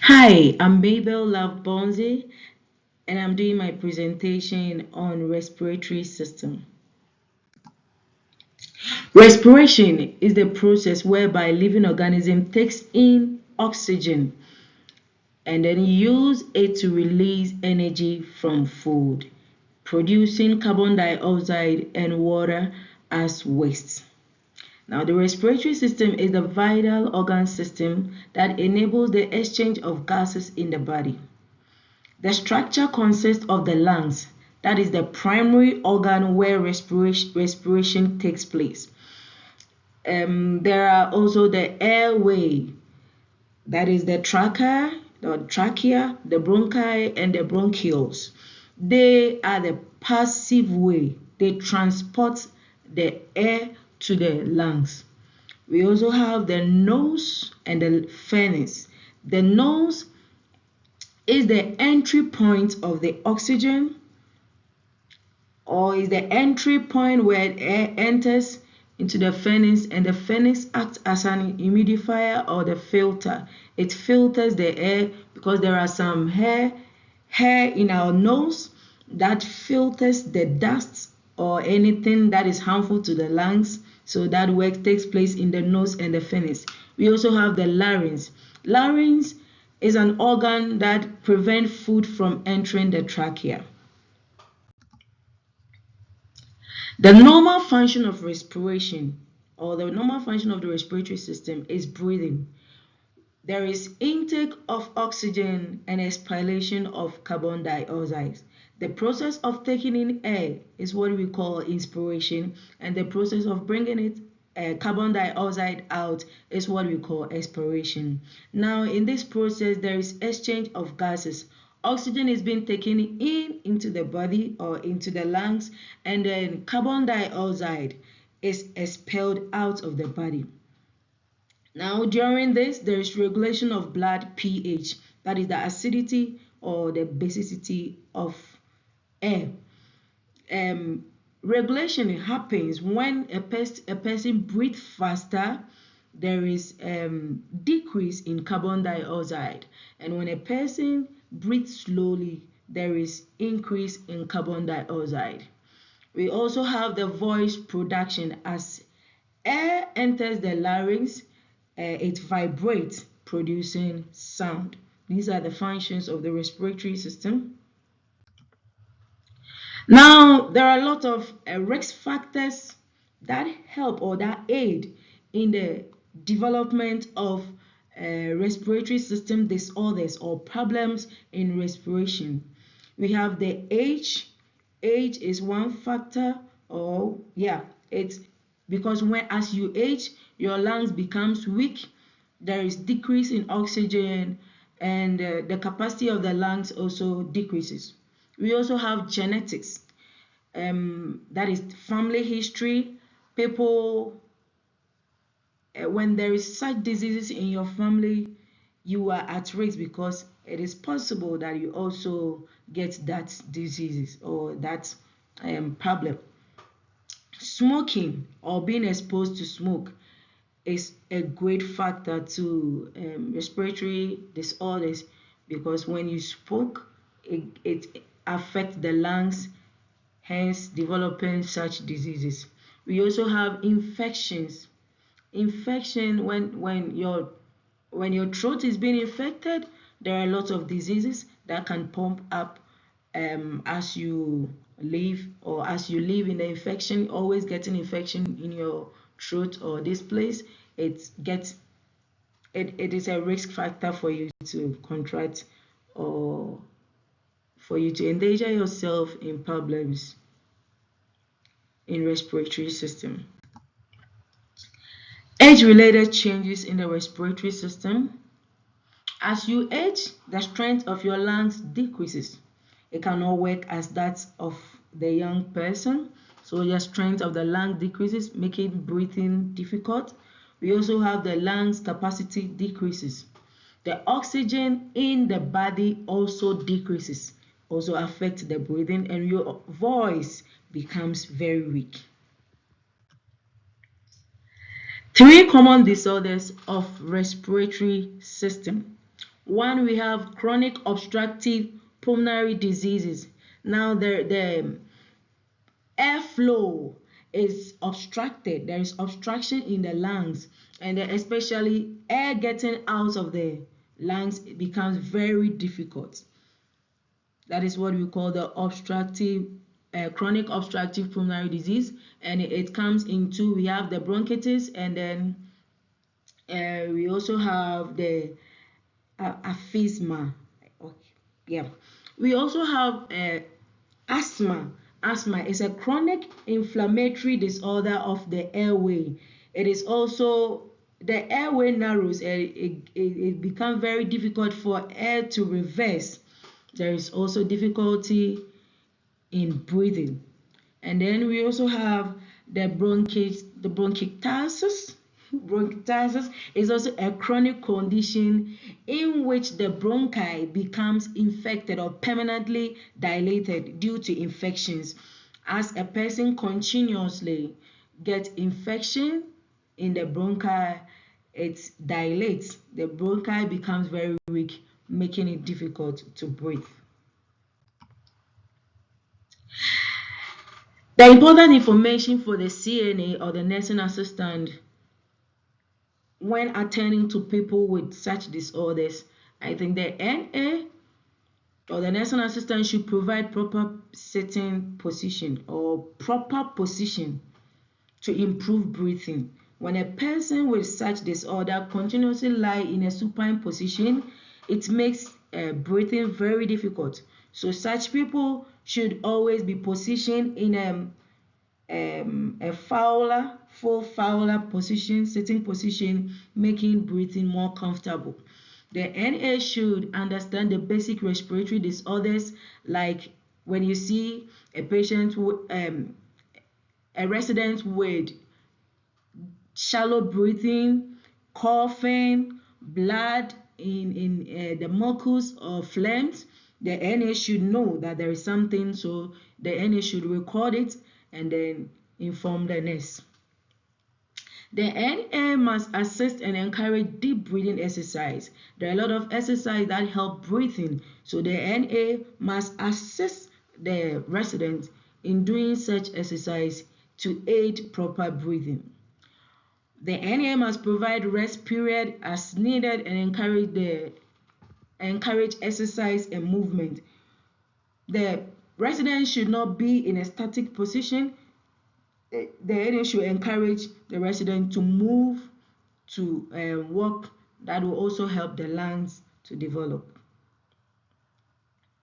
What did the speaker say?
Hi, I'm Mabel Bondzie, and I'm doing my presentation on respiratory system. Respiration is the process whereby living organism takes in oxygen and then use it to release energy from food, producing carbon dioxide and water as waste. Now, the respiratory system is the vital organ system that enables the exchange of gases in the body. The structure consists of the lungs, that is the primary organ where respiration takes place. There are also the airway, that is the trachea, the bronchi, and the bronchioles. They are the passive way. They transport the air to the lungs. We also have the nose and the pharynx. The nose is the entry point of the oxygen, or is the entry point where air enters into the pharynx, and the pharynx acts as an humidifier or the filter. It filters the air because there are some hair in our nose that filters the dust or anything that is harmful to the lungs. So that work takes place in the nose and the pharynx. We also have the larynx. Larynx is an organ that prevents food from entering the trachea. The normal function of respiration, or the normal function of the respiratory system, is breathing. There is intake of oxygen and expiration of carbon dioxide. The process of taking in air is what we call inspiration, and the process of bringing carbon dioxide out is what we call expiration. Now, in this process, there is exchange of gases. Oxygen is being taken in into the body or into the lungs, and then carbon dioxide is expelled out of the body. Now, during this, there is regulation of blood pH, that is the acidity or the basicity of air. Regulation happens when a person breathes faster. There is decrease in carbon dioxide, and when a person breathes slowly, there is increase in carbon dioxide. We also have the voice production. As air enters the larynx, it vibrates, producing sound. These are the functions of the respiratory system. Now, there are a lot of risk factors that help or that aid in the development of respiratory system disorders or problems in respiration. We have the age. Age is one factor, or it's because as you age, your lungs becomes weak. There is decrease in oxygen, and the capacity of the lungs also decreases. We also have genetics, that is family history. People, when there is such diseases in your family, you are at risk because it is possible that you also get that diseases or that problem. Smoking or being exposed to smoke is a great factor to respiratory disorders, because when you smoke, it affects the lungs, hence developing such diseases. We also have infections. Infection, when your throat is being infected, there are lots of diseases that can pump up as you live, or as you live in the infection, always getting infection in your throat or this place. It is a risk factor for you to contract, or for you to endanger yourself in problems in respiratory system. Age-related changes in the respiratory system. As you age, the strength of your lungs decreases. It cannot work as that of the young person, so the strength of the lung decreases, making breathing difficult. We also have the lungs capacity decreases. The oxygen in the body also decreases, also affects the breathing, and your voice becomes very weak. Three common disorders of respiratory system. One, we have chronic obstructive pulmonary diseases. Now, the airflow is obstructed. There is obstruction in the lungs, and especially air getting out of the lungs becomes very difficult. That is what we call the chronic obstructive pulmonary disease, and it comes into, we have the bronchitis, and then we also have the asthma. Okay. Yeah, we also have asthma. Asthma is a chronic inflammatory disorder of the airway. It is also, the airway narrows, and it becomes very difficult for air to reverse. There is also difficulty in breathing. And then we also have the bronchitis. Bronchitis is also a chronic condition in which the bronchi becomes infected or permanently dilated due to infections. As a person continuously gets infection in the bronchi, it dilates. The bronchi becomes very weak, making it difficult to breathe. The important information for the CNA or the nursing assistant when attending to people with such disorders, I think the NA or the nursing assistant should provide proper sitting position or proper position to improve breathing. When a person with such disorder continuously lie in a supine position, it makes breathing very difficult. So such people should always be positioned in a full Fowler position, sitting position, making breathing more comfortable. The NA should understand the basic respiratory disorders, like when you see a patient, a resident with shallow breathing, coughing, blood in the mucus or phlegms, the NA should know that there is something, so the NA should record it and then inform the nurse. The NA must assist and encourage deep breathing exercise. There are a lot of exercise that help breathing, so the NA must assist the resident in doing such exercise to aid proper breathing. The NA must provide rest period as needed and encourage exercise and movement. The resident should not be in a static position. The NA should encourage the resident to move, to walk. That will also help the lungs to develop.